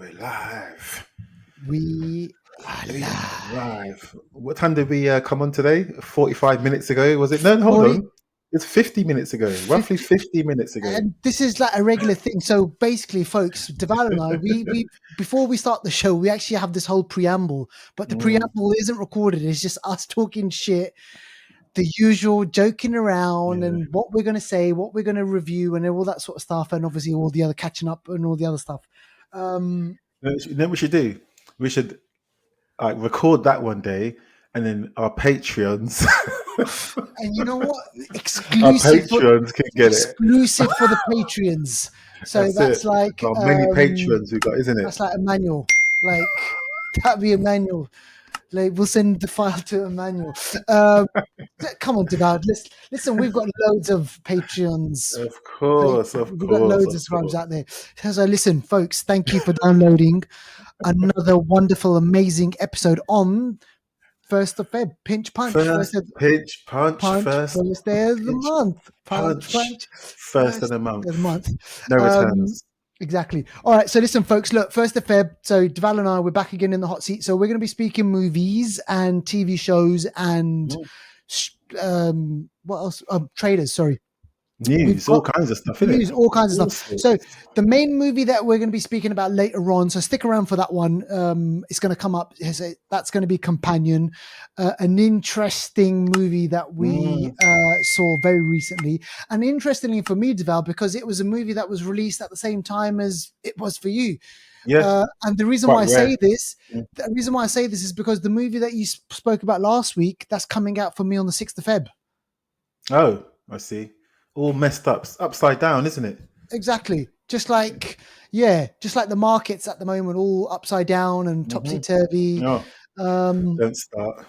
we're live. We are We live. are live. What time did we come on today? 45 minutes ago, was it? No, hold on. It's 50 minutes ago. Roughly 50 minutes ago. And this is like a regular thing. So basically, folks, Deval and I, we before we start the show, we actually have this whole preamble, but the preamble isn't recorded. It's just us talking shit, the usual joking around and what we're going to say, what we're going to review and all that sort of stuff. And obviously all the other catching up and all the other stuff. You know what we should do? We should record that one day, and then our Patreons. And you know what? Our Exclusive Patreons can get it. Exclusive for the Patreons. So that's like Well, many Patreons we got, isn't it? That's like Emmanuel. Like that'd be Emmanuel. Like we'll send the file to Emmanuel. Come on, Deval. Listen, we've got loads of Patreons. Of course, We've got loads of subscribers out there. So listen, folks, thank you for downloading another wonderful, amazing episode on 1st of Feb. Pinch Punch. First pinch punch. First day of the month. Punch. First of the month. No returns. Exactly. All right. So listen, folks, look, 1st of Feb. So Deval and I, we're back again in the hot seat. So we're going to be speaking movies and TV shows and what else? Trailers, sorry. News, all kinds of stuff, isn't it? All kinds of stuff. So the main movie that we're going to be speaking about later on, so stick around for that one. It's going to come up. That's going to be Companion, an interesting movie that we saw very recently. And interestingly for me, Deval, because it was a movie that was released at the same time as it was for you. Yeah. And the reason why I say this is because the movie that you spoke about last week, that's coming out for me on the 6th of Feb. Oh, I see. All messed up, upside down, isn't it? Exactly. Just like the markets at the moment, all upside down and topsy-turvy. No. Don't start.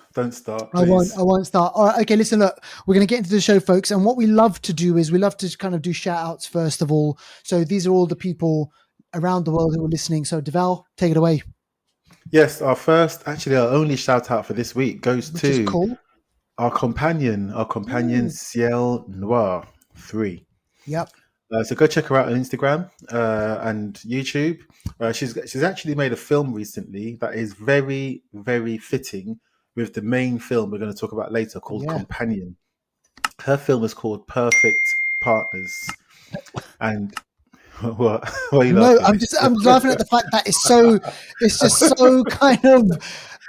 I won't start. All right. Okay. Listen, look, we're going to get into the show, folks. And what we love to do is we love to kind of do shout outs first of all. So these are all the people around the world who are listening. So Deval, take it away. Yes. Our only shout out for this week goes to our companion, Ciel Noir 3. Yep. So go check her out on Instagram and YouTube. She's actually made a film recently that is very, very fitting with the main film we're going to talk about later called Companion. Her film is called Perfect Partners. And what are you laughing? I'm laughing at the fact that it's just so kind of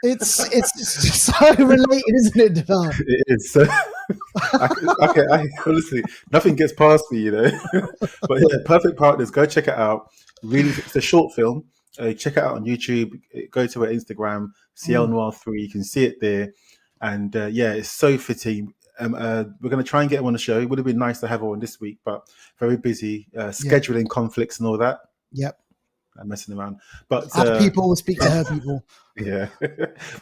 it's just so related, isn't it, Deval? It is. So, honestly, nothing gets past me, But yeah, Perfect Partners. Go check it out. Really, it's a short film. Check it out on YouTube. Go to her Instagram, Ciel Noir 3. You can see it there, and it's so fitting. We're going to try and get her on the show. It would have been nice to have her on this week, but very busy, scheduling conflicts and all that. Yep. I'm messing around, but people will speak to her people. Yeah,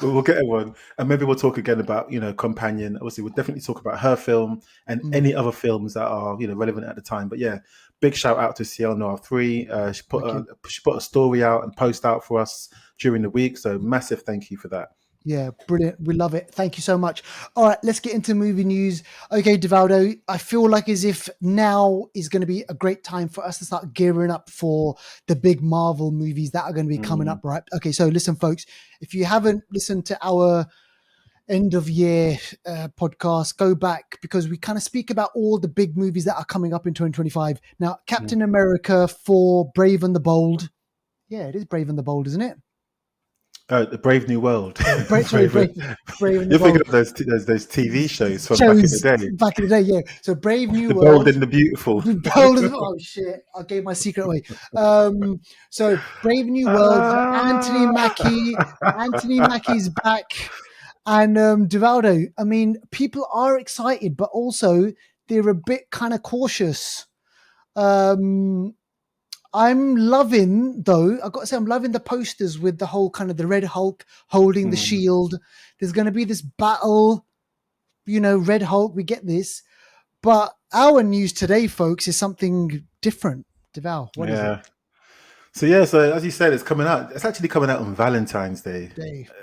we'll get her one, and maybe we'll talk again about Companion. Obviously, we'll definitely talk about her film and any other films that are relevant at the time. But yeah, big shout out to Ciel Noir 3. She put a story out and post out for us during the week, so massive thank you for that. Yeah, brilliant. We love it. Thank you so much. All right, let's get into movie news. Okay, Devaldo, I feel like as if now is going to be a great time for us to start gearing up for the big Marvel movies that are going to be coming up, right? Okay, so listen, folks, if you haven't listened to our end of year podcast, go back because we kind of speak about all the big movies that are coming up in 2025. Now, Captain America for Brave and the Bold. Yeah, it is Brave and the Bold, isn't it? The Brave New World. Brave You're thinking of those TV shows from back in the day. Back in the day, yeah. So Brave New World. The Bold and the Beautiful. Oh shit! I gave my secret away. So Brave New World. Anthony Mackie's back, and Devaldo. I mean, people are excited, but also they're a bit kind of cautious. I'm loving, though, I've got to say, I'm loving the posters with the whole kind of the Red Hulk holding the shield. There's going to be this battle, Red Hulk, we get this. But our news today, folks, is something different. Deval, what is it? So as you said, it's coming out. It's actually coming out on Valentine's Day.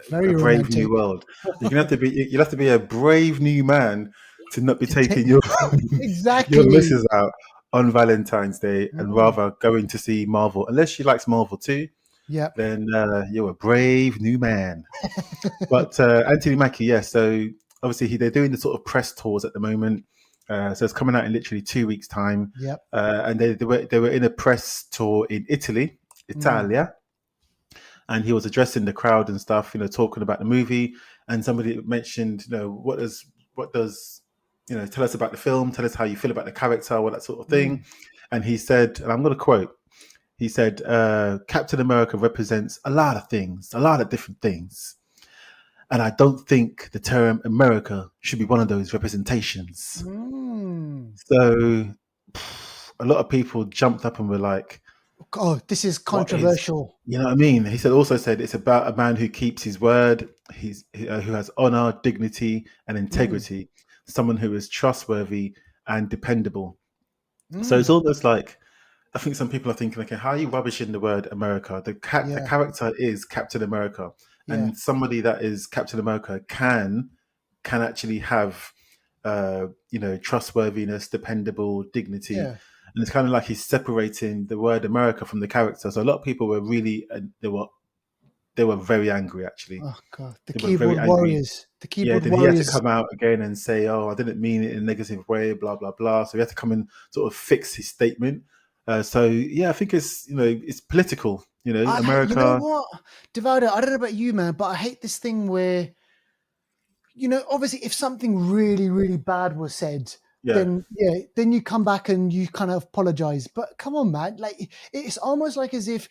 Very Brave New World. You'll have to be a brave new man to not be taking your missus out on Valentine's Day and rather going to see Marvel, unless she likes Marvel too. Yep. then you're a brave new man. But Anthony Mackie, yeah. So obviously they're doing the sort of press tours at the moment. So it's coming out in literally 2 weeks' time. Yep. And they were in a press tour in Italia, and he was addressing the crowd and stuff, talking about the movie. And somebody mentioned, what does tell us about the film, tell us how you feel about the character, all that sort of thing. And he said, and I'm going to quote, he said, Captain America represents a lot of things, a lot of different things. And I don't think the term America should be one of those representations. So a lot of people jumped up and were like, oh, this is what is, controversial. you know what I mean? He also said it's about a man who keeps his word, who has honor, dignity, and integrity, someone who is trustworthy and dependable. So it's almost like, I think some people are thinking, okay, how are you rubbishing the word America? The character is Captain America, and somebody that is Captain America can actually have, trustworthiness, dependable, dignity, and it's kind of like he's separating the word America from the character. So a lot of people were really, they were very angry actually. Oh God, the They were very keyboard angry. warriors. The Yeah, keyboard then he had to warriors. come out again and say, "Oh, I didn't mean it in a negative way," blah blah blah. So he had to come and sort of fix his statement. So yeah, I think it's political. You know America. what, Divaldo, I don't know about you, man, but I hate this thing where, obviously if something really, really bad was said, Yeah. then you come back and you kind of apologize. But come on, man, like it's almost like as if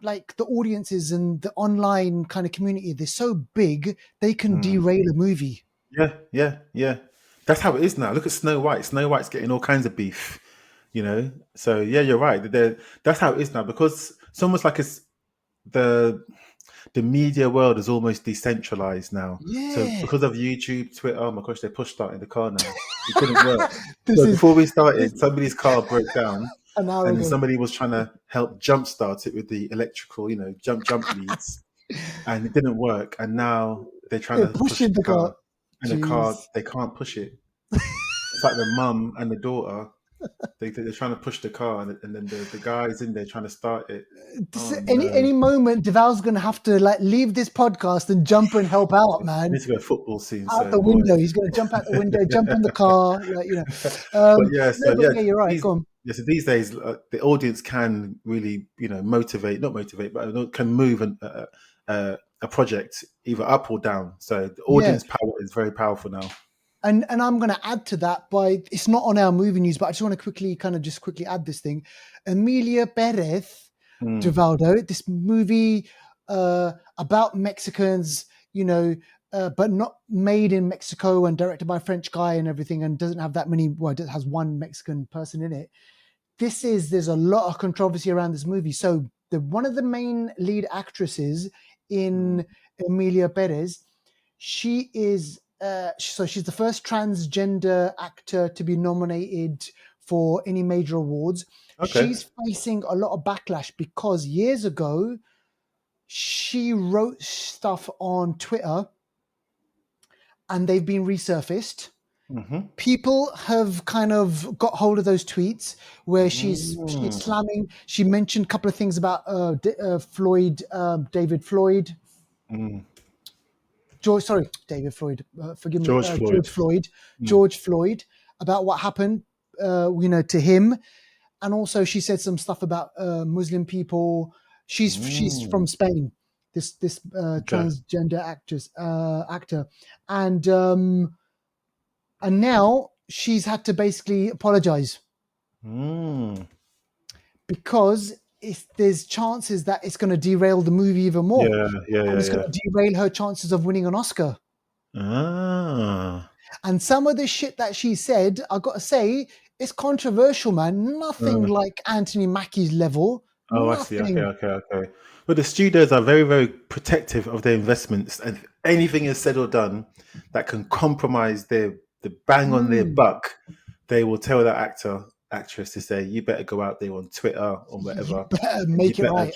like the audiences and the online kind of community, they're so big they can derail a movie. Yeah. That's how it is now. Look at Snow White. Snow White's getting all kinds of beef. So yeah, you're right. That's how it is now, because it's almost like it's the media world is almost decentralized now. So because of YouTube, Twitter, oh my gosh, they pushed that in the car now. It couldn't work. Before we started, somebody's car broke down, an hour and ago. somebody was trying to help jumpstart it with the electrical, jump leads, and it didn't work. And now they're trying to push the car, and the car, they can't push it. It's like the mum and the daughter. They're trying to push the car, and then the guy's in there trying to start it. Any moment, Deval's going to have to leave this podcast and jump and help out, man. Need to go football scene out the window. He's going to jump out the window, jump in the car, But yeah, you're right. Go on. So these days, the audience can really, not motivate, but can move a project either up or down. So the audience power is very powerful now. And I'm going to add to that it's not on our movie news, but I just want to quickly add this thing. Emilia Perez, Divaldo, this movie about Mexicans, but not made in Mexico and directed by a French guy and everything, and doesn't have that many. Well, it has one Mexican person in it. There's a lot of controversy around this movie. So one of the main lead actresses in Emilia Perez, she is. So she's the first transgender actor to be nominated for any major awards. Okay. She's facing a lot of backlash because years ago she wrote stuff on Twitter and they've been resurfaced. People have kind of got hold of those tweets where she's slamming. She mentioned a couple of things about Floyd, David Floyd. David Floyd. Forgive me, George Floyd, about what happened, to him, and also she said some stuff about Muslim people. She's from Spain. This transgender actor, and now she's had to basically apologize because there's chances that it's going to derail the movie even more. It's going to derail her chances of winning an Oscar. And some of the shit that she said, I got to say, it's controversial, man. Nothing like Anthony Mackie's level. Oh, nothing. I see. Okay. But the studios are very, very protective of their investments, and if anything is said or done that can compromise the bang on their buck, they will tell that actress to say, you better go out there on Twitter or whatever. You better make it right.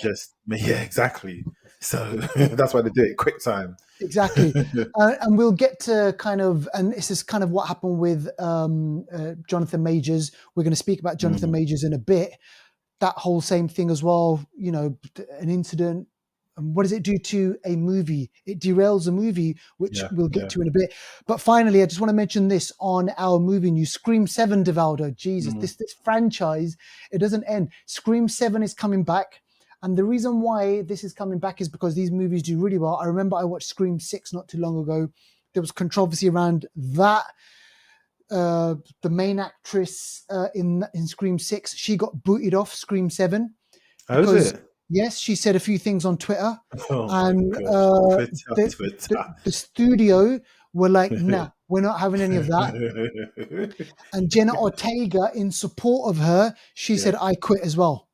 Exactly. So that's why they do it quick time. Exactly. And we'll get to and this is kind of what happened with Jonathan Majors. We're going to speak about Jonathan Majors in a bit. that whole same thing as well. You know, an incident. And what does it do to a movie? It derails a movie, which Yeah, we'll yeah. get to in a bit. But finally, I just want to mention this on our movie news. Scream 7, Devaldo. Jesus, this franchise, it doesn't end. Scream 7 is coming back. And the reason why this is coming back is because these movies do really well. I remember I watched Scream 6 not too long ago. There was controversy around that. The main actress in Scream 6, she got booted off Scream 7 How is because, it? yes, she said a few things on Twitter, Oh my and gosh. Twitter, Twitter. the studio were like, nah, we're not having any of that. And Jenna Ortega, in support of her, she Yeah. said, I quit as well.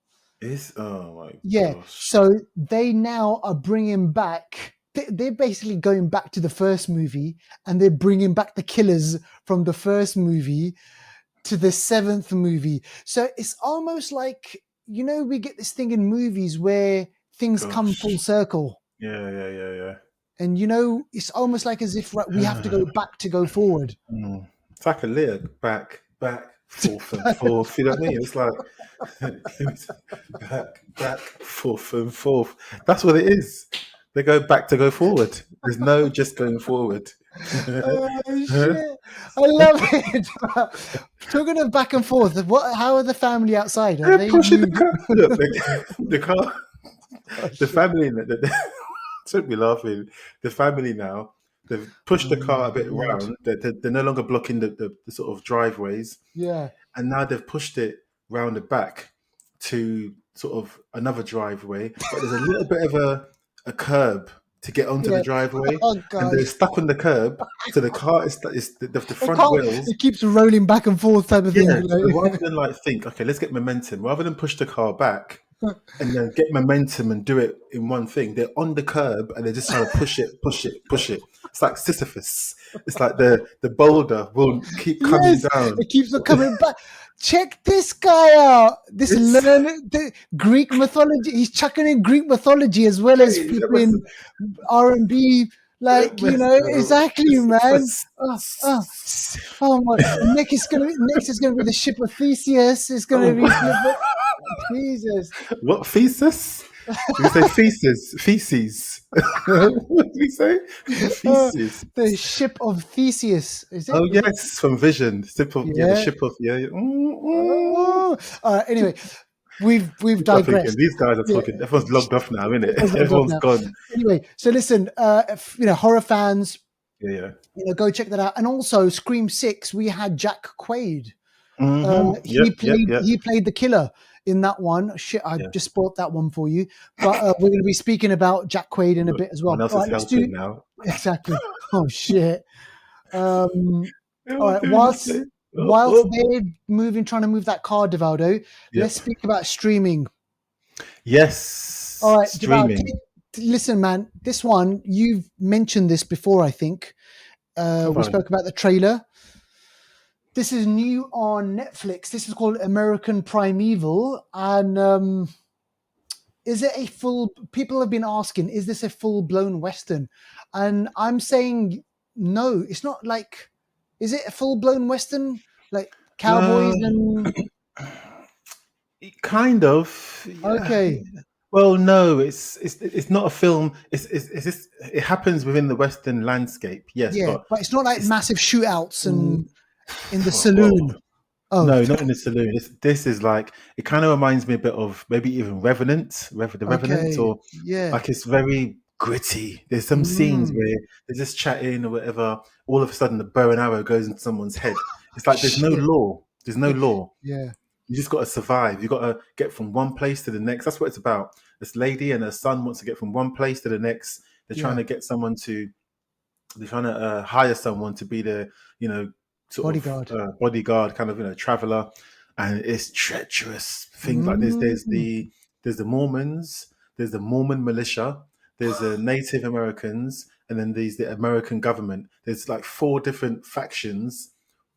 Oh my Yeah. gosh. So they now are bringing back, they're basically going back to the first movie, and they're bringing back the killers from the first movie to the 7th movie. So it's almost like, you know, we get this thing in movies where things come Gosh. full circle. Yeah. And, you know, it's almost like as if, right, we have to go back to go forward. It's like a lyric, back, forth and forth. You know what I mean? It's like back, forth and forth. That's what it is. They go back to go forward. There's no just going forward. Oh, shit. I love it. Talking of back and forth, how are the family outside? Are They're they pushing the moving? car. Look, the car, the family, took me laughing. The family now, they've pushed the Oh car my a bit God. round. They're no longer blocking the sort of driveways. Yeah. And now they've pushed it round the back to sort of another driveway, but there's a little bit of a curb to get onto the Yeah. driveway, Oh and they're gosh. stuck on the curb. So the car is the It front can't, wheels. it keeps rolling back and forth type of thing. Yeah, so rather than like think, okay, let's get momentum, rather than push the car back and then get momentum and do it in one thing, they're on the curb and they're just trying to push it. It's like Sisyphus. It's like the boulder will keep coming Yes, down. it keeps on coming back. Check this guy out. This It's the Greek mythology. He's chucking in Greek mythology as well as hey, that must flipping R&B. Like, you know, exactly, man. Sisyphus. Oh my! Next is gonna be the ship of Theseus. It's gonna be flipping. Jesus. What thesis? Did you say feces? Feces. What did you say? Uh, Feces. the ship of Theseus. Is it? Oh yes, from Vision. The Yeah. ship of yeah. Oh. Anyway, we've I'm thinking digressed. these guys are Yeah. talking. Everyone's logged off now, isn't it? Everyone's logged off Everyone's now. gone. Anyway, so listen, if, you know, horror fans, Yeah. you know, go check that out. And also, Scream 6, we had Jack Quaid. Yep. He played the killer in that one. Shit, I Yeah. just spoiled that one for you. But we're going to be speaking about Jack Quaid in a bit as well. Someone else All is right, let's do helping now. exactly. Oh shit. All What right, did you say? whilst they're trying to move that car, Devaldo, let's Yep. speak about streaming. Yes. All right, Devaldo, Streaming. listen, man. This one you've mentioned this before. I think we spoke about the trailer. This is new on Netflix. This is called American Primeval, and is it a full? People have been asking, is this a full-blown Western? And I'm saying no. It's not like. Is it a full-blown Western like cowboys and? Kind of. Yeah. Okay, Well, no, it's not a film. It happens within the Western landscape, yes, yeah, but but it's not like it's massive shootouts and in the well, saloon. Oh, no, not in the saloon. This is like it kind of reminds me a bit of maybe even The Revenant, okay, or yeah. like it's very gritty. There's some scenes Mm, where they're just chatting or whatever. All of a sudden, the bow and arrow goes into someone's head. It's like there's no shit. law. There's no law. Yeah, You just got to survive. You got to get from one place to the next. That's what it's about. This lady and her son wants to get from one place to the next. They're trying yeah. to get someone to. They're trying to hire someone to be the, sort of Bodyguard. bodyguard, kind of traveler, and it's treacherous things like this. Mm, There's the Mormons. There's the Mormon militia. There's the Native Americans, and then there's the American government. There's like four different factions,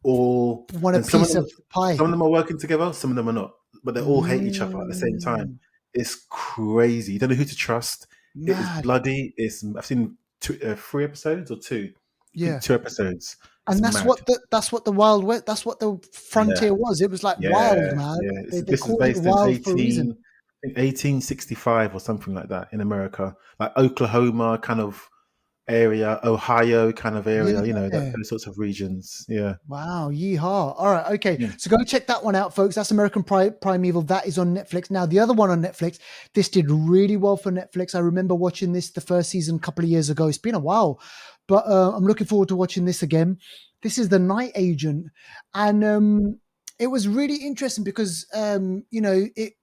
all want a and piece of some pie. of them are working together, some of them are not, but they all hate each other at the same time. Mm, It's crazy. You don't know who to trust. It is mad. bloody. I've seen 3 episodes or two. I think Yeah. 2 episodes. It's And mad. that's what the Wild West, that's what the Yeah, frontier was. It was like wild, yeah, man. yeah. They This is called it based in wild for a reason. I think 1865 or something like that in America, like Oklahoma kind of area, Ohio kind of area. You know, that Yeah. those sorts of regions. Yeah. Wow, yeehaw. All right, okay. Mm. So go check that one out, folks. That's American Primeval. That is on Netflix. Now, the other one on Netflix, this did really well for Netflix. I remember watching this the first season a couple of years ago. It's been a while, but I'm looking forward to watching this again. This is The Night Agent. And it was really interesting because, it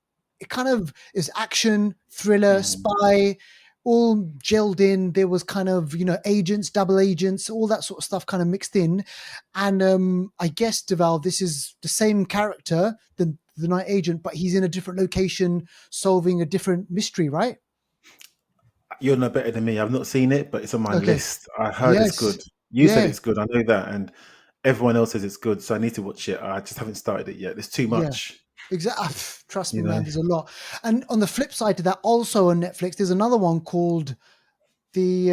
kind of is action, thriller, Mm. spy, all gelled in. There was kind of, agents, double agents, all that sort of stuff kind of mixed in. And I guess, Deval, this is the same character, the night agent, but he's in a different location solving a different mystery, right? You're no better than me. I've not seen it, but it's on my Okay. list. I heard it's Yes. good. You said Yeah. it's good. I know that, and everyone else says it's good. So I need to watch it. I just haven't started it yet. There's too Yeah. much. Exactly. Trust me, You man. know. There's a lot. And on the flip side to that, also on Netflix, there's another one called the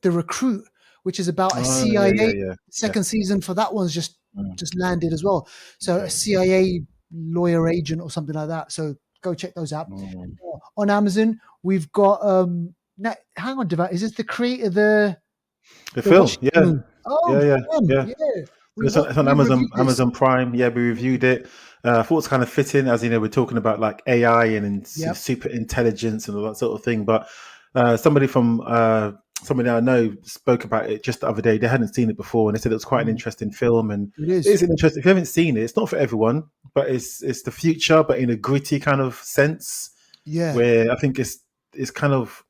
Recruit, which is about a Oh yeah, CIA. yeah, yeah, yeah. Second season for that one's Mm, just landed as well. So a okay. CIA lawyer agent or something like that. So go check those out. Mm. On Amazon, we've got hang on, Devat, is this the creator The the film, Washington yeah, Moon? Oh yeah, yeah, damn, yeah. yeah. So it's on We Amazon reviewed this. Prime. Yeah, we reviewed it. I thought it's kind of fitting, as you know, we're talking about like AI and Yep. super intelligence and all that sort of thing. But somebody I know spoke about it just the other day. They hadn't seen it before, and they said it was quite an Mm, interesting film. And it it is. is an interesting. If you haven't seen it, it's not for everyone, but it's the future, but in a gritty kind of sense, Yeah. where I think it's kind of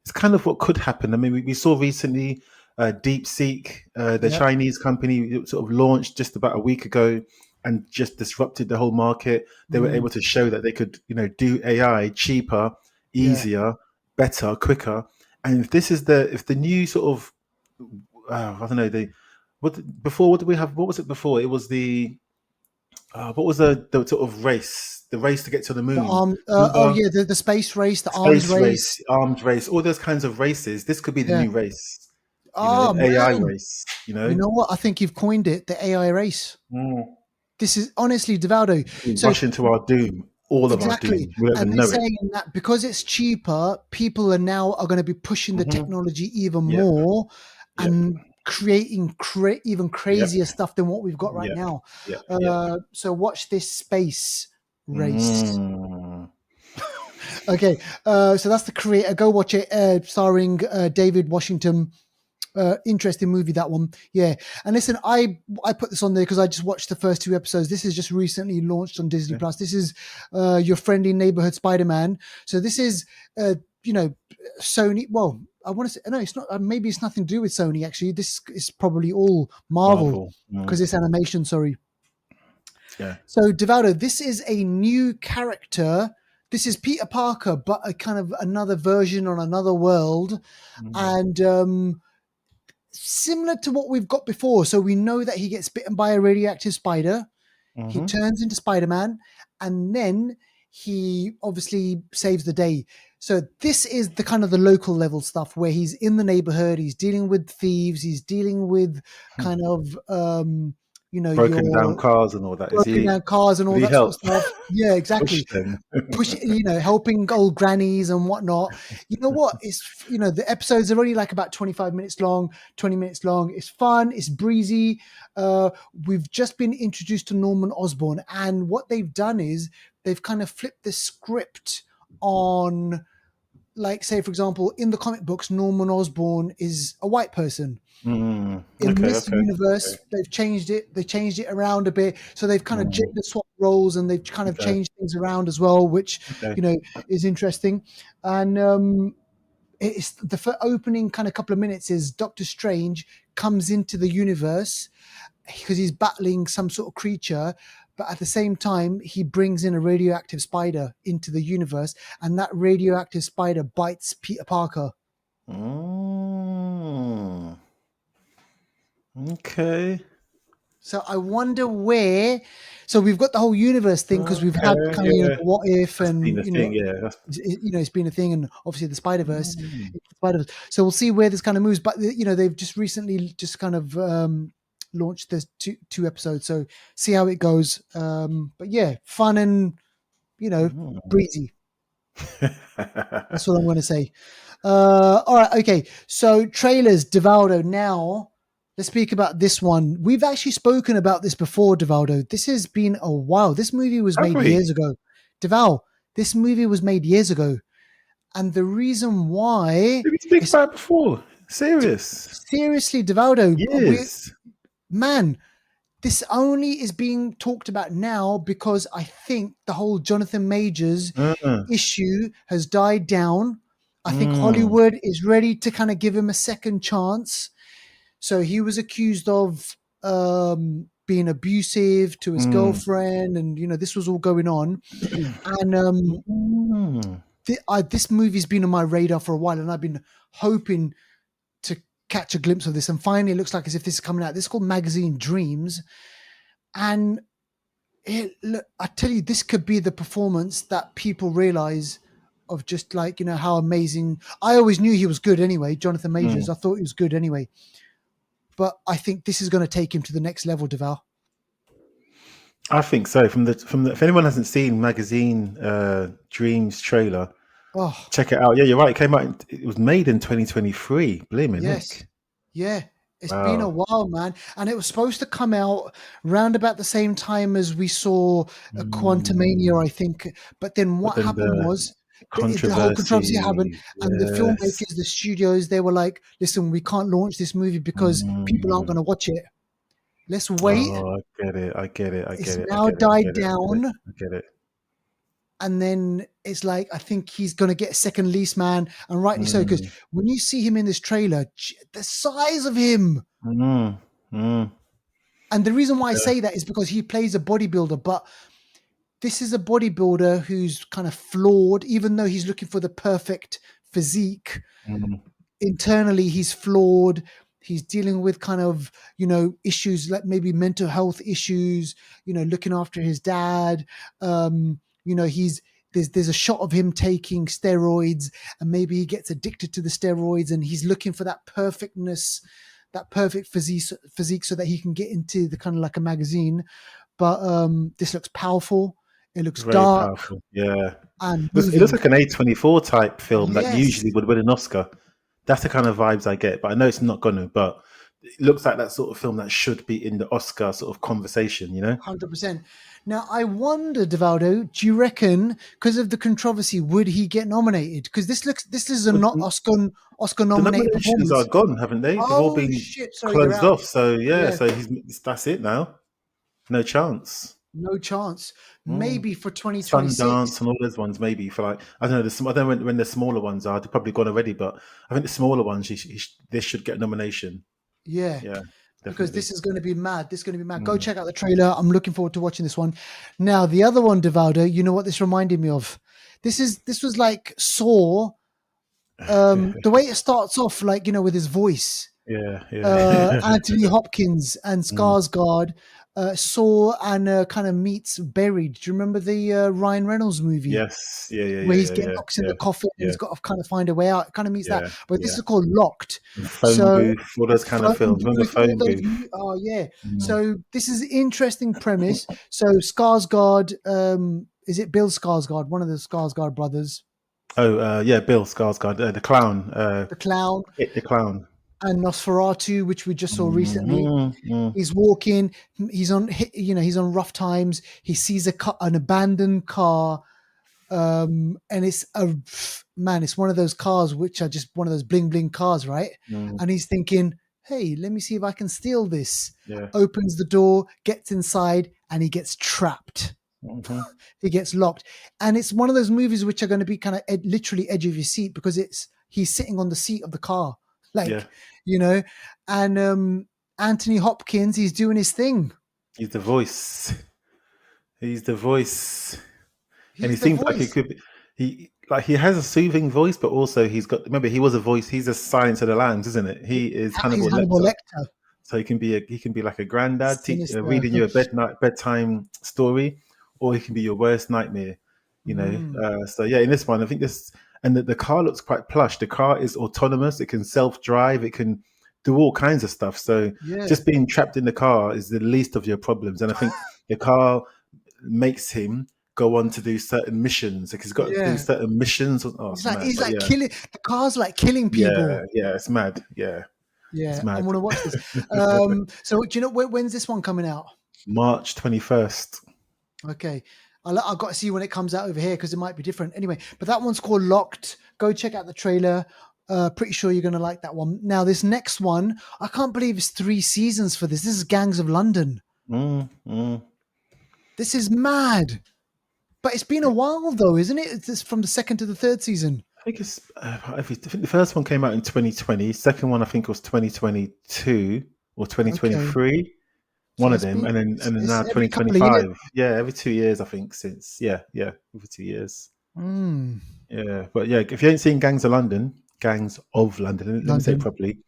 it's kind of what could happen. I mean, we saw recently DeepSeek, the Yep. Chinese company, sort of launched just about a week ago and just disrupted the whole market. They were Mm, able to show that they could, do AI cheaper, yeah. easier, better, quicker. And if the new sort of, I don't know, what did we have? What was it before? It was what was the sort of race, the race to get to the The moon? arm. Oh Remember? yeah, the space race, the arms Space race. race, armed race, all those kinds of races. This could be the Yeah. new race, Oh AI man. race. You know what? I think you've coined it, the AI race. Mm. This is honestly Devaldo. We So rush into our doom, all of our exactly, doom. We don't and even they're know it. saying that because it's cheaper, people are going to be pushing the Hmm. technology even Yep, more yep, and creating even yep, crazier stuff than what we've got right yep, now. yep, yep. So watch this space race. Mm. Okay, so that's the creator. Go watch it, starring David Washington. Interesting movie, that one. Yeah. And listen, I put this on there because I just watched the first two episodes. This is just recently launched on Disney Okay. Plus. This is your friendly neighborhood Spider-Man. So this is Sony. Well, I want to say no, it's not. Maybe it's nothing to do with Sony. Actually, this is probably all Marvel Marvel. because Mm. it's animation. Sorry. Yeah. So Devaldo, this is a new character. This is Peter Parker, but a kind of another version on another world, Mm. and similar to what we've got before. So we know that he gets bitten by a radioactive spider. He Hmm. turns into Spider-Man, and then he obviously saves the day. So this is the kind of the local level stuff where he's in the neighborhood, he's dealing with thieves, he's dealing with kind of Broken down your cars and all that. broken down cars and Did all he that sort help of stuff. Yeah, push exactly. them? Push, helping old grannies and whatnot. You know what? It's the episodes are only like about 25 minutes long, 20 minutes long. It's fun, it's breezy. We've just been introduced to Norman Osborn, and what they've done is they've kind of flipped the script on, like, say for example, in the comic books, Norman Osborn is a white person. Mm. In Okay, this okay, okay. universe, they've changed it. They changed it around a bit, so they've kind of Mm. gender swapped roles and they've kind of Okay, changed things around as well, which okay. is interesting. And it's the opening kind of couple of minutes is Doctor Strange comes into the universe because he's battling some sort of creature, but at the same time he brings in a radioactive spider into the universe, and that radioactive spider bites Peter Parker. Mm. Okay. So I wonder where. So we've got the whole universe thing because we've had Okay, kind of yeah. the what if That's been and the thing, yeah. That's it's been a thing, and obviously the Spider-Verse, mm. So we'll see where this kind of moves. But they've just recently just kind of launched this two episodes, so see how it goes. But yeah, fun and breezy. That's what I'm going to say. All right, okay. So trailers, Divaldo. Now let's speak about this one. We've actually spoken about this before, Divaldo. This has been a while. This movie was Have made we? years ago. Dival, this movie was made years ago. And the reason why Did we speak is about it before? Serious? seriously, Divaldo, Yes. man, this only is being talked about now because I think the whole Jonathan Majors Mm. issue has died down. I think Mm. Hollywood is ready to kind of give him a second chance. So he was accused of being abusive to his Mm. girlfriend, and this was all going on. And Mm. this movie's been on my radar for a while, and I've been hoping to catch a glimpse of this. And finally, it looks like as if this is coming out. This is called Magazine Dreams, and I tell you, this could be the performance that people realize of just like how amazing. I always knew he was good anyway, Jonathan Majors. Mm. I thought he was good anyway, but I think this is going to take him to the next level, Deval. I think so. From the if anyone hasn't seen Magazine Dreams trailer, Oh, check it out. Yeah, you're right. It came out. It was made in 2023. Blimey, yes, Nick. yeah. It's been a Wow. while, man, and it was supposed to come out round about the same time as we saw a Quantumania, Mm. I think. But then But what then happened the was the whole controversy happened, controversy. and the Yes. filmmakers, the studios, they were like, "Listen, we can't launch this movie because people aren't Mm. going to watch it. Let's wait." Oh, I get it. I get it. I It's get it. I now get it. I died get it. I get it. down, I get it. and then it's like I think he's going to get a second lease, man, and rightly so, because Mm. when you see him in this trailer, the size of him. Mm. Mm. And the reason why I Yeah. say that is because he plays a bodybuilder, but this is a bodybuilder who's kind of flawed, even though he's looking for the perfect physique. Mm. Internally, he's flawed. He's dealing with kind of, issues like maybe mental health issues, looking after his dad. He's there's a shot of him taking steroids, and maybe he gets addicted to the steroids, and he's looking for that perfectness, that perfect physique so that he can get into the kind of like a magazine. But this looks powerful. It looks Very dark powerful. Yeah. and It looks moving. like an A24 type film that Yes, usually would win an Oscar. That's the kind of vibes I get, but I know it's not gonna. But it looks like that sort of film that should be in the Oscar sort of conversation. 100%. Now, I wonder, Divaldo, do you reckon because of the controversy, would he get nominated? Because this is a But not Oscar the nominated nominations are performance. gone, haven't they? They've all Oh been shit! Sorry, they're closed out. off. So yeah, Yeah, so that's it now. No chance. no chance. Mm. Maybe for 2026. Sundance and all those ones, maybe for like I don't know. I don't know when the smaller ones are. They're probably gone already, but I think the smaller ones, this should get a nomination. Yeah, Yeah, because definitely. this is going to be mad. This is going to be mad. Go Mm. check out the trailer. I'm looking forward to watching this one. Now, the other one, Divaldo, you know what this reminded me of? This was like Saw. The way it starts off, like with his voice. Yeah, yeah. Anthony Hopkins and Mm. Skarsgård saw and kind of meets Buried. Do you remember the Ryan Reynolds movie Yes. Yeah, yeah, where yeah, he's yeah, getting yeah, boxed in yeah, the coffin and yeah, he's got to kind of find a way out? It kind of meets that, yeah, but this yeah. is called Locked. And Phone So booth, all those kind of phone films. Remember booth, all Phone those. Booth? Oh yeah. Mm. So this is an interesting premise. So Skarsgård, is it Bill Skarsgård, one of the Skarsgård brothers, Oh, yeah, Bill Skarsgård, the clown, the clown, It the clown. and Nosferatu, which we just saw recently. Mm, mm, He's walking. He's on rough times. He sees an abandoned car, and it's it's one of those cars which are just one of those bling bling cars, right? mm, And he's thinking, "Hey, let me see if I can steal this." yeah. Opens the door, gets inside, and he gets trapped. Mhm. He gets locked, and it's one of those movies which are going to be kind of literally edge of your seat because he's sitting on the seat of the car, Yeah. like you know, and Anthony Hopkins, he's doing his thing. He's the voice. He's the voice. And he He's the seems like it voice. could be he has a soothing voice, but also he's got remember he was a voice, he's a Silence of the Lambs, isn't it? He is He's Hannibal Hannibal Lecter. Lecter. So he can be like a granddad Sinister. reading you a bedtime story, or he can be your worst nightmare. Mm, So yeah, in this one, I think this and the car looks quite plush. The car is autonomous. It can self-drive. It can do all kinds of stuff. So yeah, just being trapped in the car is the least of your problems. And I think the car makes him go on to do certain missions. Like he's got to do yeah. certain missions. Oh, He's it's like mad. he's But like yeah, killing the car's like killing yeah, people. yeah, it's mad. Yeah, it's Yeah, I mad. want to watch this. So do you know when's this one coming out? March 21st. Okay. I've got to see when it comes out over here because it might be different. Anyway, but that one's called Locked. Go check out the trailer. Pretty sure you're going to like that one. Now, this next one, I can't believe it's 3 seasons for this. This is Gangs of London. Mm, mm. This is mad. But it's been a while though, isn't it? It's from the second to the third season. I think the first one came out in 2020. Second one I think was 2022 or Okay. 2023. So One of them, and then it's now every couple of years. 2025. Yeah, every 2 years I think since. Yeah, yeah, every 2 years. Mm, Yeah, but yeah, if you ain't seen Gangs of London, let me say it London. properly.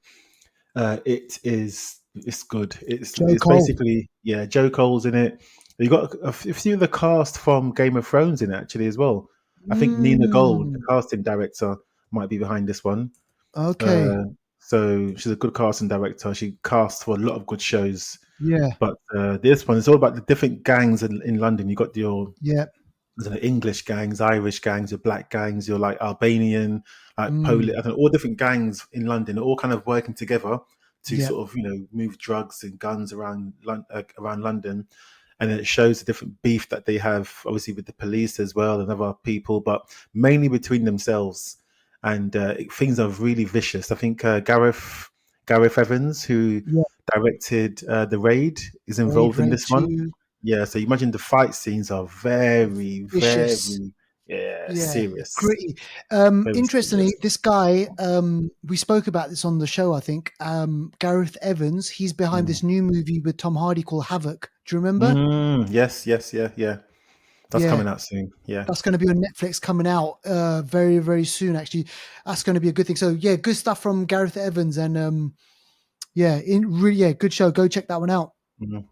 It's good. Joe It's Cole. basically, yeah, Joe Cole's in it. You got a few of the cast from Game of Thrones in it actually as well. I think Nina Gold, the Mm, casting director, might be behind this one. okay. Uh, so she's a good casting director. She casts for a lot of good shows. Yeah. But this one is all about the different gangs in London. You got your Yeah. English gangs, Irish gangs, your black gangs, your like Albanian, like Polish, Mm, I don't know, all different gangs in London, all kind of working together to yeah. sort of move drugs and guns around London, and then it shows the different beef that they have, obviously with the police as well and other people, but mainly between themselves. And things are really vicious. I think Gareth Evans, who Yeah. directed The Raid, is Raid, involved in Raid this one. 2. Yeah, so you imagine the fight scenes are very, Vicious. very, yeah, Yeah, serious, gritty. very Interestingly, serious. this guy, we spoke about this on the show, I think. Gareth Evans, he's behind Mm. this new movie with Tom Hardy called Havoc. Do you remember? Yes, yes, yeah, yeah. That's Yeah, coming out soon. Yeah. that's going to be on Netflix coming out very, very soon, actually. That's going to be a good thing. So, yeah, good stuff from Gareth Evans. And yeah, good show. Go check that one out. Mhm.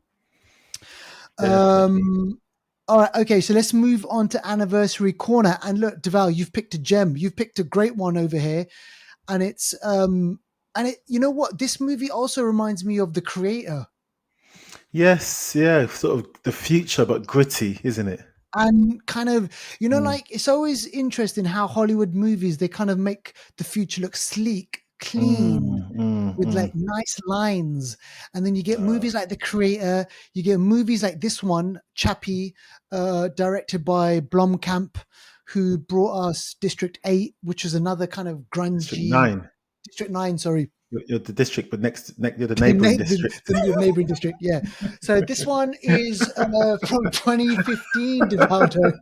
Definitely. Um, all right, okay, so let's move on to Anniversary Corner. And look, Deval, you've picked a gem. You've picked a great one over here. And you know what? This movie also reminds me of The Creator. Yes, yeah, sort of the future, but gritty, isn't it? And kind of, Mm, like it's always interesting how Hollywood movies, they kind of make the future look sleek, clean, mm, mm, with mm. like nice lines. And then you get movies like The Creator, you get movies like this one, Chappie, directed by Blomkamp, who brought us District 8, which is another kind of District grungy. 9. District 9, sorry. You're the district, but you're the The, neighboring na- the, district. the neighboring district, yeah. So this one is from 2015, Divaldo.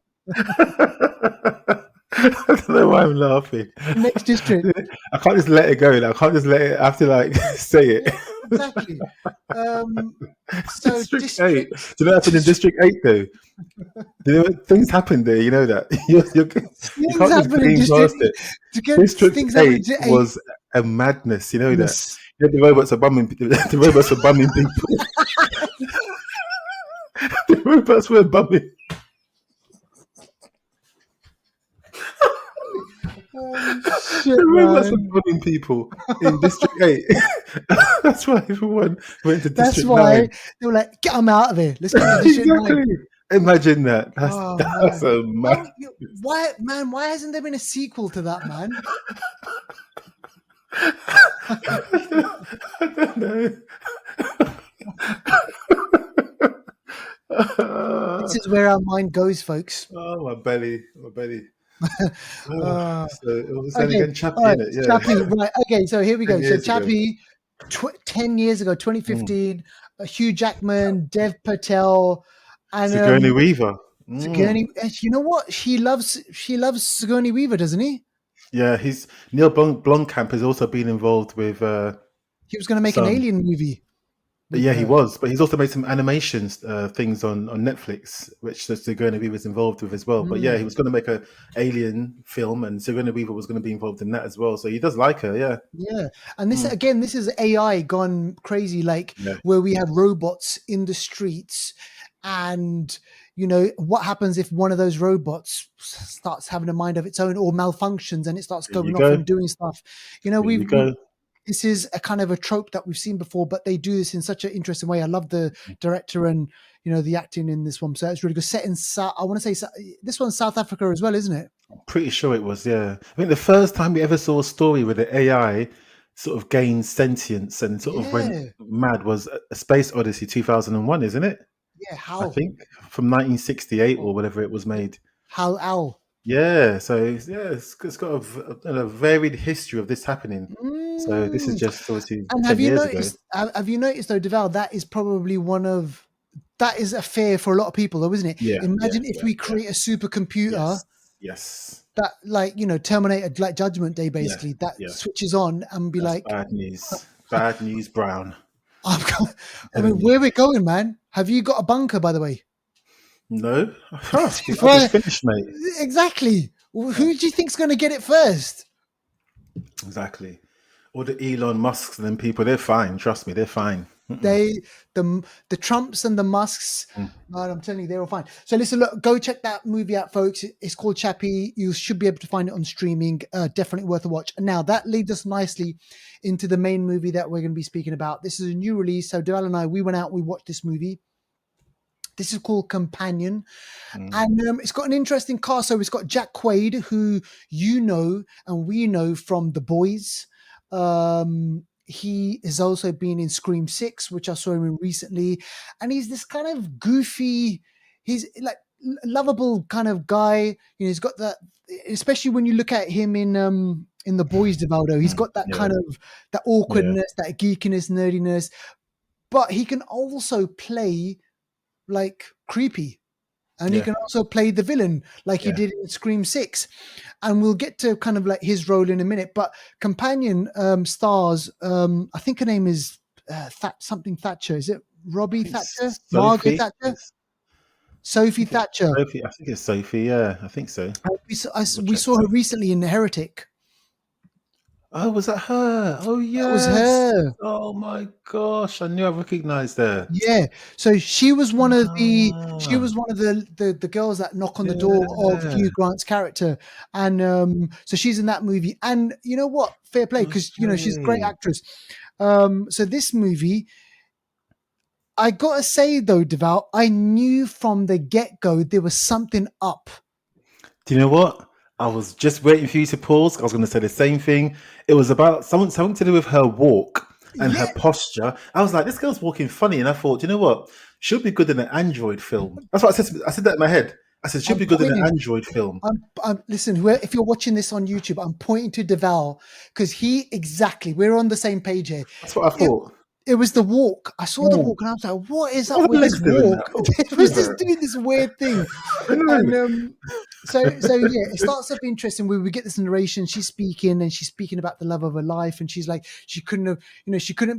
I don't know why I'm laughing. Next district. I can't just let it go. Like, I can't just let it. I have to like say it. Yeah, exactly. So District 8. district, Do you know what happened in district District 8 though? Things happen there. You know that. You things can't just happen in glean district past it. to get District things happen 8 to eight. was a madness. You know that. Yes. The robots are bumming. The robots are bumming people. The robots were bumming. Shit, The robots were man. bumming people in District 8. That's why everyone went to That's District why 9. they were like, get them out of here. Let's get to district 9. Exactly. Imagine that. Oh That's man. a mad. Why, man, why hasn't there been a sequel to that, man? I don't know. This is where our mind goes, folks. Oh, my belly, my belly. Oh, Uh, so it was then okay. again Chappie All right. in it, Chappie. yeah. Right. Okay. So here we 10 go. So years ago. Chappie, 10 years ago, Mm. 2015, Hugh Jackman, Dev Patel, and Sigourney Weaver. Sigourney. You know what? She loves Sigourney Weaver, doesn't he? Yeah, he's Neil Blomkamp has also been involved with He was going to make an some. Alien movie. with Yeah, he her. was, but he's also made some animations things on Netflix, which Sigourney Weaver was involved with as well. But yeah, Mm. he was going to make a Alien film, and Sigourney Weaver was going to be involved in that as well. So he does like her, yeah. Yeah. And this Mm. again, this is AI gone crazy, like Yeah, where we have robots in the streets. And, what happens if one of those robots starts having a mind of its own or malfunctions and it starts there you going off go. and doing stuff? There you We go. this is a kind of a trope that we've seen before, but they do this in such an interesting way. I love the director and, the acting in this one. So it's really good. Set in South, I want to say this one's South Africa as well, isn't it? Pretty sure it was, yeah. I think the first time we ever saw a story where the AI sort of gained sentience and sort of went Yeah. mad was a Space Odyssey 2001, isn't it? Yeah. I How? think from 1968 or whatever it was made. How? Ow. Yeah, so yeah, it's got a varied history of this happening. So this is Mm. just obviously And 10 years ago. have you noticed though, Deval, that is probably that is a fear for a lot of people though, isn't it? Yeah, yeah, Imagine if yeah, we yeah. create a supercomputer Yes, yes, that like, Terminator, like Judgment Day, yeah, basically, that yeah. switches on and be That's like, bad news. Bad news, Brown. I'm I'm I mean, telling you. where we going, man? Have you got a bunker, by the way? No, I Well, just finished, mate. exactly. Who Yeah, do you think's going to get it first? exactly. All the Elon Musks and them people, they're fine. Trust me, they're fine. Mm-mm. They, the Trumps and the Musks, Mm. man, I'm telling you, they're all fine. So listen, look, go check that movie out, folks. It's called Chappie. You should be able to find it on streaming. Definitely worth a watch. And now that leads us nicely into the main movie that we're going to be speaking about. This is a new release. So Deval and I, we went out, we watched this movie. This is called Companion, Mm. and it's got an interesting cast. So it's got Jack Quaid, who and we know from The Boys. He has also been in Scream 6, which I saw him in recently, and he's this kind of goofy, he's like lovable kind of guy. He's got that, especially when you look at him in The Boys, Devaldo. He's Mm. got that Yeah, kind of that yeah, awkwardness, that geekiness, nerdiness, but he can also play like creepy, and he yeah, can also play the villain like he yeah. did in Scream 6, and we'll get to kind of like his role in a minute. But Companion stars, I think her name is something Thatcher. Is it I Robbie think Thatcher, Margaret Sophie. Thatcher, Sophie I think Thatcher? Sophie. I think it's Sophie. Yeah, I think so. Double We check saw that. her recently in The Heretic. Oh, was that her? Oh, That was yes. her. Oh my gosh, I knew I recognized her. Yeah, so she was one of Ah, the girls that knock on the door of yeah. Hugh Grant's character, and so she's in that movie. And you know what? Fair play, because she's a great Okay. actress. So this movie, I gotta say though, Deval, I knew from the get go there was something up. Do you know what? I was just waiting for you to pause. I was going to say the same thing. It was about something to do with her walk and her Yeah, posture. I was like, this girl's walking funny, and I thought, you know what? She'll be good in an Android film. That's what I said. I said that in my head. I said she'll I'm be good in an pointing. Android film. Listen. If you're watching this on YouTube, I'm pointing to Deval because we're on the same page here. That's what I thought. It was the walk. I saw the Mm. walk and I was like, what is up What are with her this legs doing walk? now? Oh, It screw was just her. doing this weird thing. And No. so yeah, it starts up interesting where we get this narration. She's speaking and she's speaking about the love of her life. And she's like, she couldn't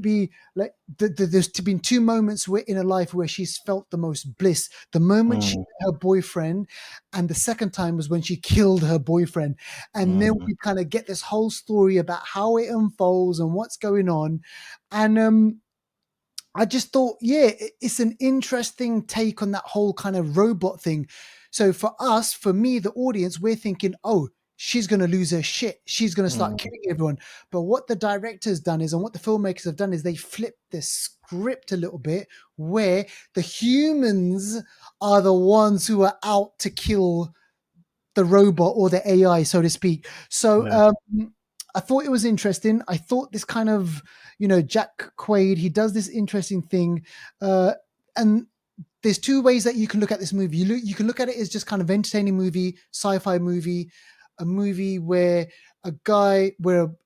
be like, there's been two moments in her life where she's felt the most bliss. The moment she Mm, met her boyfriend, and the second time was when she killed her boyfriend. And then mm, we kind of get this whole story about how it unfolds and what's going on. And I just thought, yeah, it's an interesting take on that whole kind of robot thing. So for me, the audience, we're thinking, oh, she's going to lose her shit. She's going to start mm, killing everyone. But what the director's done is, and what the filmmakers have done is they flipped the script a little bit where the humans are the ones who are out to kill the robot or the AI, so to speak. So yeah. I thought it was interesting. I thought this kind of, Jack Quaid, he does this interesting thing. And there's two ways that you can look at this movie. You can look at it as just kind of entertaining movie, sci-fi movie, a movie where a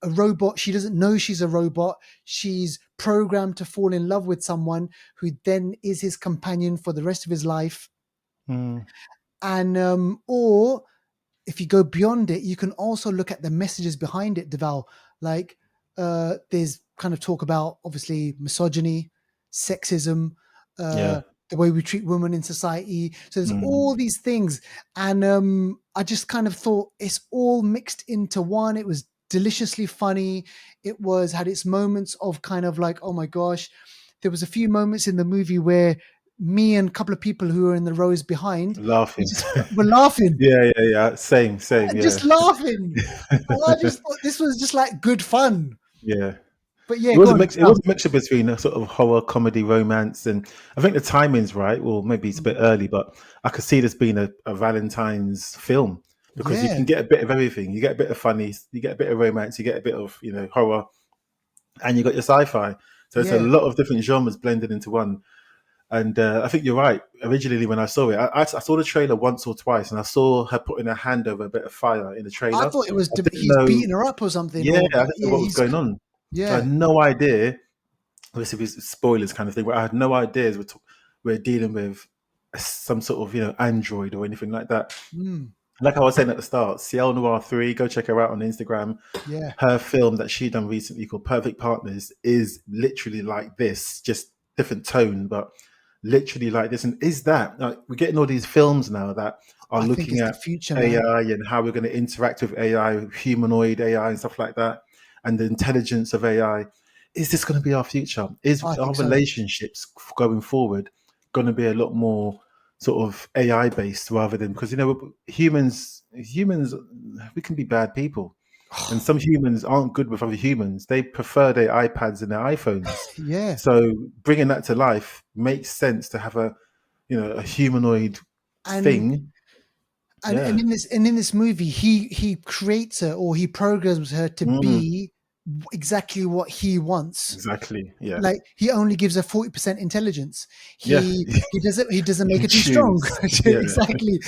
robot, she doesn't know she's a robot. She's programmed to fall in love with someone who then is his companion for the rest of his life. Mm, And or if you go beyond it, you can also look at the messages behind it, Deval. Like there's kind of talk about obviously misogyny. sexism, Yeah. the way we treat women in society. So there's Mm. all these things, and I just kind of thought it's all mixed into one. It was deliciously funny. It was had its moments of kind of like, oh my gosh. There was a few moments in the movie where me and a couple of people who were in the rows behind, we Laughing. just were laughing, Yeah, yeah, yeah. Same. just Yeah. laughing. And I just thought this was just like good fun. Yeah. But yeah, It go was a on. mix. It was a mixture between a sort of horror, comedy, romance, and I think the timing's right. Well, maybe it's a bit early, but I could see this being a Valentine's film because you Yeah, can get a bit of everything. You get a bit of funny, you get a bit of romance, you get a bit of horror, and you got your sci-fi. So it's a yeah. lot of different genres blended into one. And I think you're right. Originally, when I saw it, I saw the trailer once or twice, and I saw her putting her hand over a bit of fire in the I trailer. thought it was I didn't he's know. beating her up or something, Yeah, or I didn't know yeah, what was he's going on. So I yeah. had no idea. Obviously, it's spoilers kind of thing. But I had no ideas we're dealing with some sort of android or anything like that. Mm, Like I was saying at the start, Ciel Noir 3, go check her out on Instagram. yeah, Her film that she done recently called Perfect Partners is literally like this, just different tone, but literally like this. And is that like, we're getting all these films now that are I think looking it's the at future, man. AI and how we're going to interact with AI, humanoid AI and stuff like that, and the intelligence of AI. Is this going to be our future? Is I our think so. relationships going forward going to be a lot more sort of AI based rather than because humans we can be bad people, and some humans aren't good with other humans. They prefer their iPads and their iPhones. Yeah, So bringing that to life makes sense to have a humanoid and thing. and Yeah. in this movie, he creates her or he programs her to Mm, be exactly what he wants. exactly. Yeah. Like he only gives her 40% intelligence. Yeah. He doesn't You make can her too strong. choose. Yeah. Exactly.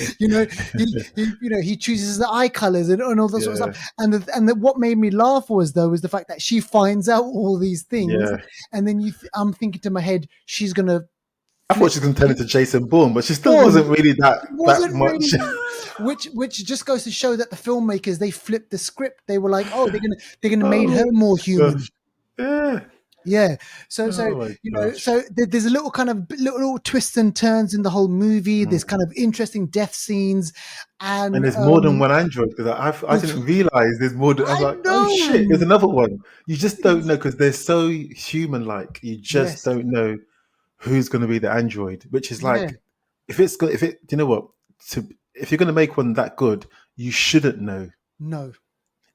He chooses the eye colors and all that sort of Yeah. stuff. And what made me laugh was the fact that she finds out all these things, Yeah. and then I'm thinking to my head, she's gonna I thought flip. she was going to turn into Jason Bourne, but she still Born. wasn't really It that wasn't much. really, which just goes to show that the filmmakers, they flipped the script. They were like, oh, they're gonna make her Oh more human. gosh. Yeah. Yeah. So Oh my gosh. there's a little kind of little twists and turns in the whole movie. There's Mm. kind of interesting death scenes, And and there's more than one Android because I didn't realize there's more. I was I like, oh shit, there's know. another one. You just don't know because they're so human-like. You just Yes. don't know who's going to be the Android. Which is Yeah. like, if it, you know what? If you're going to make one that good, you shouldn't know. No.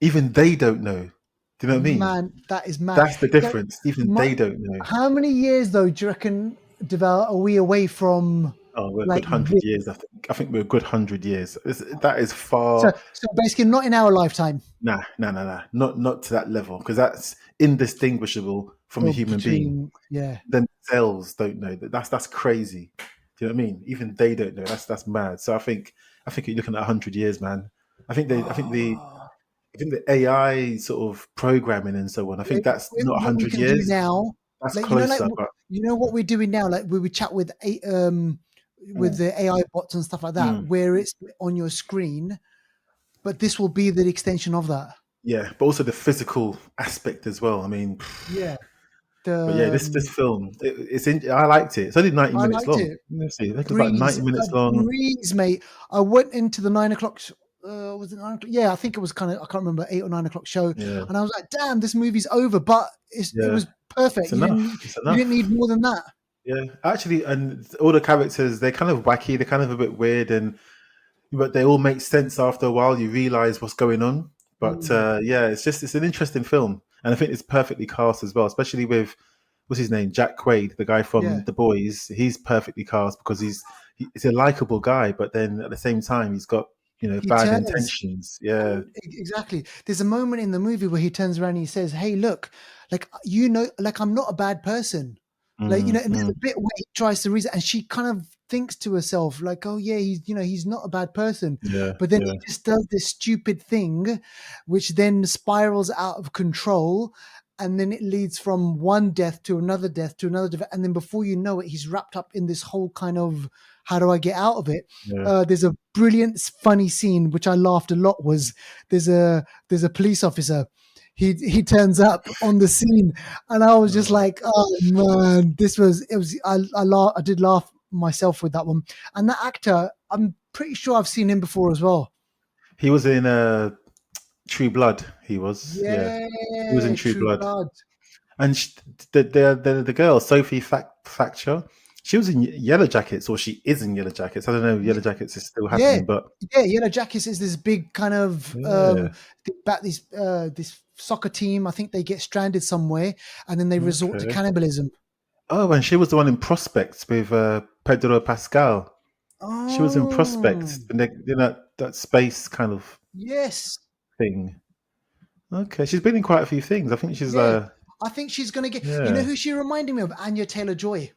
Even they don't know. Do you know what I mean? Man, that is mad. That's the So, difference. Even my, they don't know. how many years though do you reckon, Deval, are we away from Oh, we're a like good 100 years. this? I think we're a good 100 years. That is So far. so basically, not in our lifetime. Nah. Not to that level because that's indistinguishable from a Or human being. between, yeah. Themselves don't know that. That's crazy. Do you know what I mean? Even they don't know. That's mad. So I think you're looking at 100 years, man. I think they. I think the. Oh. I think the AI sort of programming and so on. I think that's not What we 100 can do years. now, That's like closer, but what we're doing now, like we would chat with mm, the AI bots and stuff like that, mm, where it's on your screen, but this will be the extension of that. yeah. But also the physical aspect as well. I mean, Yeah, but yeah, the this film, it's in. I liked it. It's only 90 I minutes liked long. it. Let me see. I think it's about Breeze, 90 minutes long. mate. I went into the 9 o'clock. Was it 9 o'clock? Yeah, I think it was kind of. I can't remember 8 or 9 o'clock show, Yeah, and I was like, "Damn, this movie's over." But it yeah. was perfect. It's enough. It's You didn't enough. need more than that. Yeah, actually, and all the characters, they're kind of wacky. They're kind of a bit weird, and but they all make sense after a while. You realize what's going on. But Mm, yeah, it's an interesting film, and I think it's perfectly cast as well, especially with what's his name, Jack Quaid, the guy yeah. from The Boys. He's perfectly cast because he's a likable guy, but then at the same time, he's got He bad turns. intentions. Yeah. Exactly. There's a moment in the movie where he turns around and he says, "Hey, look, like like I'm not a bad person." Like Mm, and there's mm, a bit where he tries to reason, and she kind of thinks to herself, like, "Oh yeah, he's not a bad person," yeah, but then yeah, he just does this stupid thing, which then spirals out of control, and then it leads from one death to another death to another death, and then before you know it, he's wrapped up in this whole kind of how do I get out of it? yeah. There's a brilliant, funny scene which I laughed a lot. Was there's a police officer. he turns up on the scene, and I was just Oh. like, oh man, I did laugh myself with that one. And that actor, I'm pretty sure I've seen him before as well. He was in True Blood. He was, yeah, he was in Yeah, True True Blood. Blood. And the girl Sophie Thatcher, she was in Yellow Jackets, or she is in Yellow Jackets. I don't know if Yellow Jackets is still Yeah, happening, but yeah, Yellow Jackets is this big kind of yeah, about this soccer team. I think they get stranded somewhere, and then they resort to okay. cannibalism. Oh, and she was the one in Prospects with Pedro Pascal. She was in Oh, Prospects, and that space kind of yes, thing. Okay, she's been in quite a few things. I think she's yeah. I think she's gonna get. You know yeah. who she reminded me of? Anya Taylor-Joy.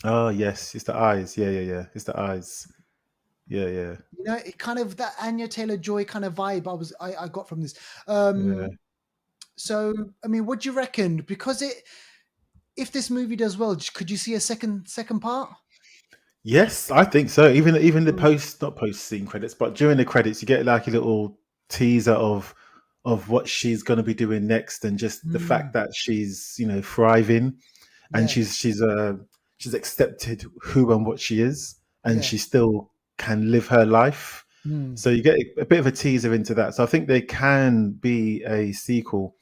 Oh yes, it's the eyes. Yeah, yeah, yeah. It's the eyes. Yeah, yeah, You know, it kind of that Anya Taylor-Joy kind of vibe. I got from this. yeah. So I mean, what do you reckon? Because if this movie does well, could you see a second part? Yes, I think so. Even the Mm, not post scene credits, but during the credits, you get like a little teaser of what she's going to be doing next, and just the fact mm, that she's thriving, and yeah, she's accepted who and what she is, and yeah. she still can live her life. Mm. So you get a bit of a teaser into that. So I think there can be a sequel,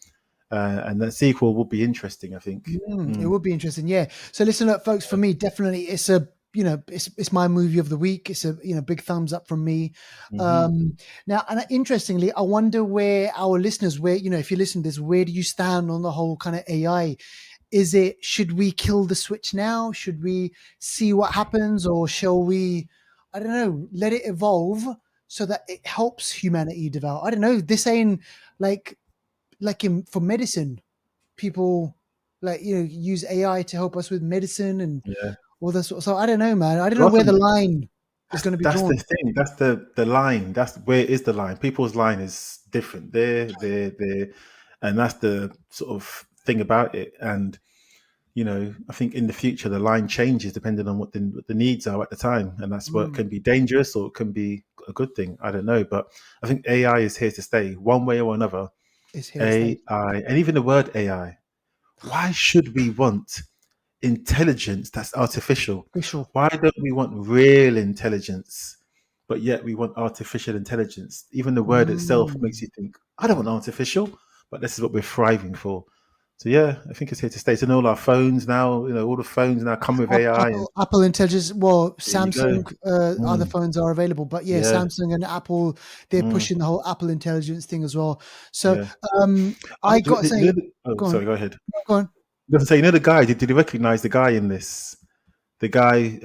and that sequel will be interesting. I think. It Mm. would be interesting, yeah. So listen up, folks. For me, definitely, it's a it's my movie of the week. It's a big thumbs up from me. Hmm. Um, Now, and interestingly, I wonder where our listeners, where if you listen to this, where do you stand on the whole kind of AI? Is it should we kill the switch now? Should we see what happens, or shall we? I don't know. Let it evolve so that it helps humanity develop. I don't know. This ain't like for medicine people use AI to help us with medicine and Yeah. all this. So I don't know, man. I don't But know where the often line is going to be that's the drawn. thing. That's the line. That's where is the line. People's line is different. There, and that's the sort of thing about it. And I think in the future the line changes depending on what the needs are at the time, and that's what Mm, can be dangerous or it can be a good thing. I don't know, but I think AI is here to stay, one way or another. it's here to stay. AI, and even the word AI. Why should we want intelligence that's artificial? Official. Why don't we want real intelligence, but yet we want artificial intelligence? Even the word itself makes Mm. you think, I don't want artificial, but this is what we're thriving for. So yeah, I think it's here to stay. So all our phones now, all the phones now come with AI, and Apple Intelligence. Well, there you go. Samsung, other Mm, phones are available, but yeah, yeah, Samsung and Apple, they're mm, pushing the whole Apple Intelligence thing as well. So, yeah. I got to say, Oh, go on, sorry, go ahead. go on. Doesn't say, the guy. Did you recognize the guy in this? The guy.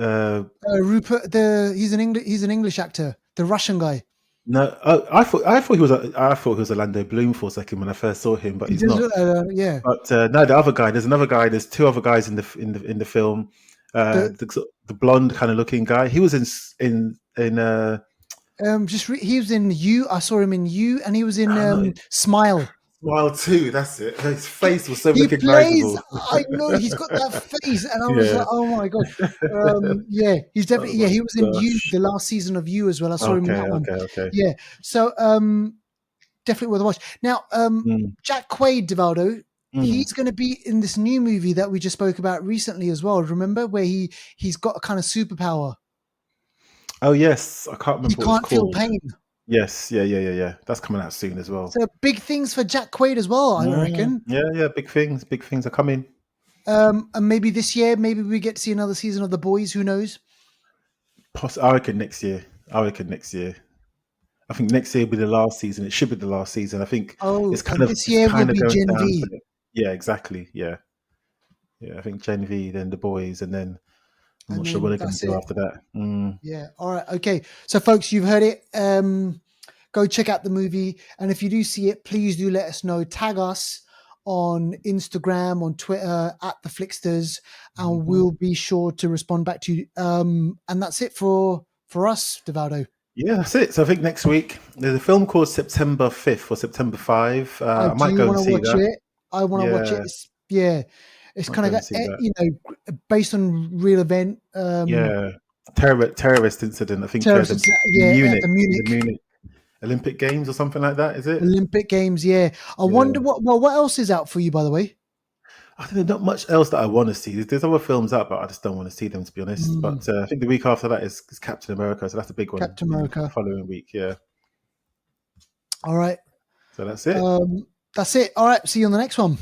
Rupert, he's an English actor, the Russian guy. No, I thought he was Orlando Bloom for a second when I first saw him, but He he's does, not. yeah. But no, the other guy. There's another guy. There's two other guys in the film. The The blonde kind of looking guy. He was in he was in You. I saw him in You, and he was in no, Smile. Smile 2. That's it. His He, face was so he plays. recognizable. I know he's got that face, and I was Yeah. like, oh my god. Yeah, he's Oh definitely. Yeah, my he was in You, gosh. the last season of You as well. I saw him in Okay. that one. Okay. Okay. Yeah. So definitely worth a watch. Now, Mm, Jack Quaid, Divaldo. mm. He's going to be in this new movie that we just spoke about recently as well. Remember where he's got a kind of superpower. Oh yes, I can't He remember what it's can't feel called. pain. Yes. Yeah. Yeah. Yeah. Yeah. That's coming out soon as well. So big things for Jack Quaid as well, I Mm, reckon. yeah. Yeah. Big things. Big things are coming. And maybe this year, maybe we get to see another season of The Boys. Who knows? I reckon next year. I reckon next year. I think next year will be the last season. It should be the last season. I think Oh, and this it's year will kind of be going Gen down to V. yeah, exactly. Yeah. Yeah. I think Gen V, then the boys, and then I'm And not sure what then they're gonna that's do it. after that. Mm. Yeah. All right. Okay. So, folks, you've heard it. Go check out the movie. And if you do see it, please do let us know. Tag us on Instagram, on Twitter, at the Flixters, and Mhm. we'll be sure to respond back to you. And that's it for us, Devaldo. Yeah, that's it. So I think next week there's a film called September 5th or September 5. I I might do go want and to see watch that. it. I want to watch it. Yeah, It's might kind go of and got, see that. based on real event. Yeah, terrorist incident. I think Terrorist, in yeah, at Munich, the in the Munich. Munich, Olympic Games or something like that. Is it? Olympic Games, yeah. I wonder Yeah. what else is out for you, by the way? I think there's not much else that I want to see. There's other films out, but I just don't want to see them, to be honest. But I think the week after that is Captain America, so that's a big one Captain in the America. following week. Yeah. All right. So that's it. That's it. All right. See you on the next one.